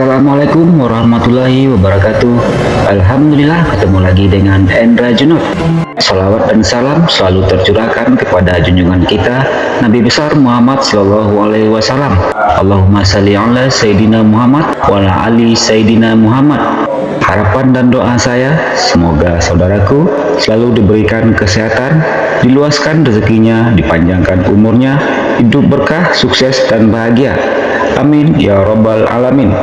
Assalamualaikum warahmatullahi wabarakatuh. Alhamdulillah ketemu lagi dengan Endra Junot. Salawat dan salam selalu tercurahkan kepada junjungan kita Nabi besar Muhammad Sallallahu Alaihi Wasallam. Allahumma salli ala Sayyidina Muhammad wa ala ali Sayyidina Muhammad. Harapan dan doa saya semoga saudaraku selalu diberikan kesehatan, diluaskan rezekinya, dipanjangkan umurnya, hidup berkah, sukses dan bahagia. Amin ya rabbal alamin.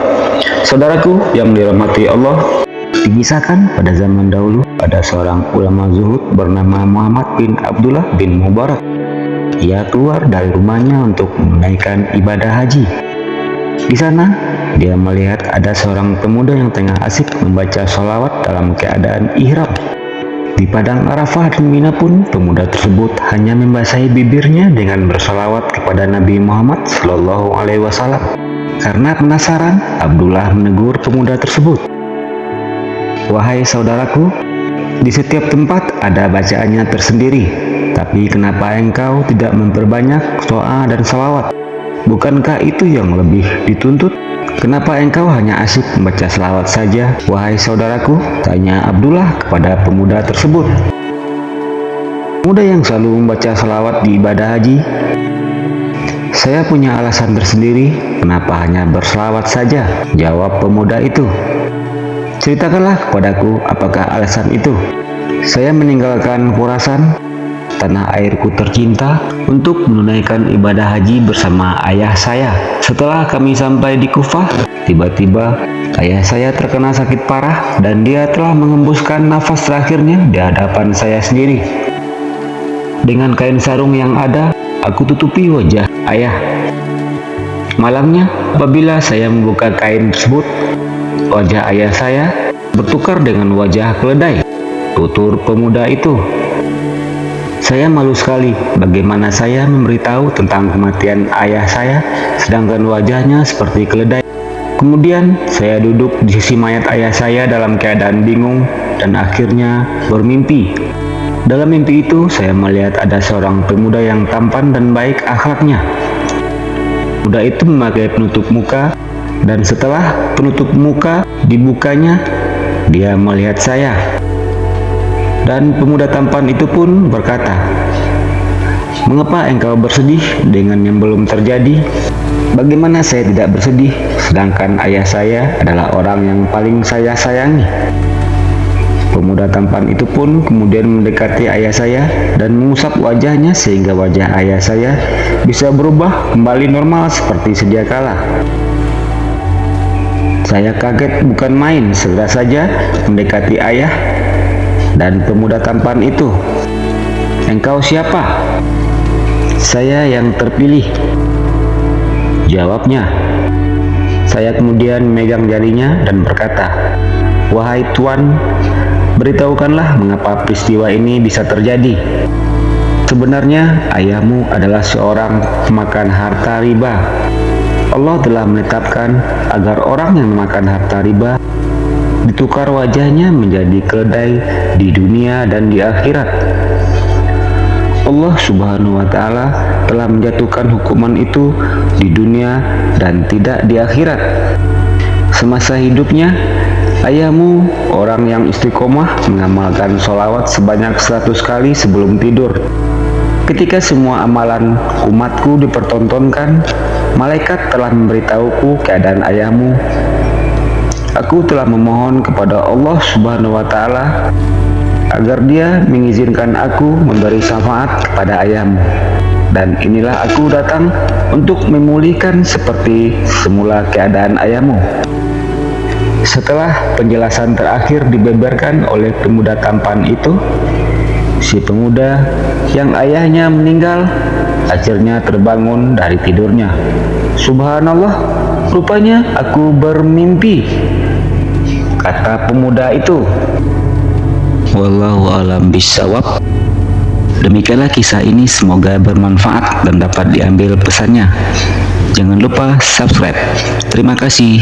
Saudaraku yang dirahmati Allah, dikisahkan pada zaman dahulu ada seorang ulama zuhud bernama Muhammad bin Abdullah bin Mubarak. Ia keluar dari rumahnya untuk menunaikan ibadah haji. Di sana dia melihat ada seorang pemuda yang tengah asik membaca sholawat dalam keadaan ihram. Di padang Arafah dan Mina pun pemuda tersebut hanya membasahi bibirnya dengan bersolawat kepada Nabi Muhammad Sallallahu Alaihi Wasallam. Karena penasaran, Abdullah menegur pemuda tersebut. Wahai saudaraku, di setiap tempat ada bacaannya tersendiri, tapi kenapa engkau tidak memperbanyak doa dan salawat? Bukankah itu yang lebih dituntut? Kenapa engkau hanya asyik membaca salawat saja, wahai saudaraku? Tanya Abdullah kepada pemuda tersebut. Pemuda yang selalu membaca salawat di ibadah haji, saya punya alasan tersendiri, kenapa hanya berselawat saja? Jawab pemuda itu. Ceritakanlah kepadaku apakah alasan itu. Saya meninggalkan Khurasan, tanah airku tercinta, untuk menunaikan ibadah haji bersama ayah saya. Setelah kami sampai di Kufah, tiba-tiba ayah saya terkena sakit parah dan dia telah mengembuskan nafas terakhirnya di hadapan saya sendiri. Dengan kain sarung yang ada, aku tutupi wajah ayah. Malamnya, apabila saya membuka kain tersebut, wajah ayah saya bertukar dengan wajah keledai. Tutur pemuda itu. Saya malu sekali bagaimana saya memberitahu tentang kematian ayah saya, sedangkan wajahnya seperti keledai. Kemudian saya duduk di sisi mayat ayah saya dalam keadaan bingung dan akhirnya bermimpi. Dalam mimpi itu saya melihat ada seorang pemuda yang tampan dan baik akhlaknya. Pemuda itu memakai penutup muka, dan setelah penutup muka dibukanya, dia melihat saya. Dan pemuda tampan itu pun berkata, "Mengapa engkau bersedih dengan yang belum terjadi? Bagaimana saya tidak bersedih, sedangkan ayah saya adalah orang yang paling saya sayangi?" Pemuda tampan itu pun kemudian mendekati ayah saya dan mengusap wajahnya sehingga wajah ayah saya bisa berubah kembali normal seperti sedia kala. Saya kaget bukan main, segera saja mendekati ayah dan pemuda tampan itu. "Engkau siapa?" "Saya yang terpilih," jawabnya. Saya kemudian memegang jarinya dan berkata, "Wahai Tuan, beritahukanlah mengapa peristiwa ini bisa terjadi. Sebenarnya ayahmu adalah seorang pemakan harta riba. Allah telah menetapkan agar orang yang memakan harta riba ditukar wajahnya menjadi keledai di dunia dan di akhirat. Allah Subhanahu wa Ta'ala telah menjatuhkan hukuman itu di dunia dan tidak di akhirat. Semasa hidupnya, ayahmu orang yang istiqomah mengamalkan sholawat sebanyak 100 kali sebelum tidur. Ketika semua amalan umatku dipertontonkan, malaikat telah memberitahuku keadaan ayahmu. Aku telah memohon kepada Allah Subhanahu wa Ta'ala agar dia mengizinkan aku memberi syafaat kepada ayahmu. Dan inilah aku datang untuk memulihkan seperti semula keadaan ayahmu." Setelah penjelasan terakhir dibeberkan oleh pemuda tampan itu, si pemuda yang ayahnya meninggal akhirnya terbangun dari tidurnya. "Subhanallah, rupanya aku bermimpi," kata pemuda itu. Wallahu a'lam bishawab. Demikianlah kisah ini, semoga bermanfaat dan dapat diambil pesannya. Jangan lupa subscribe. Terima kasih.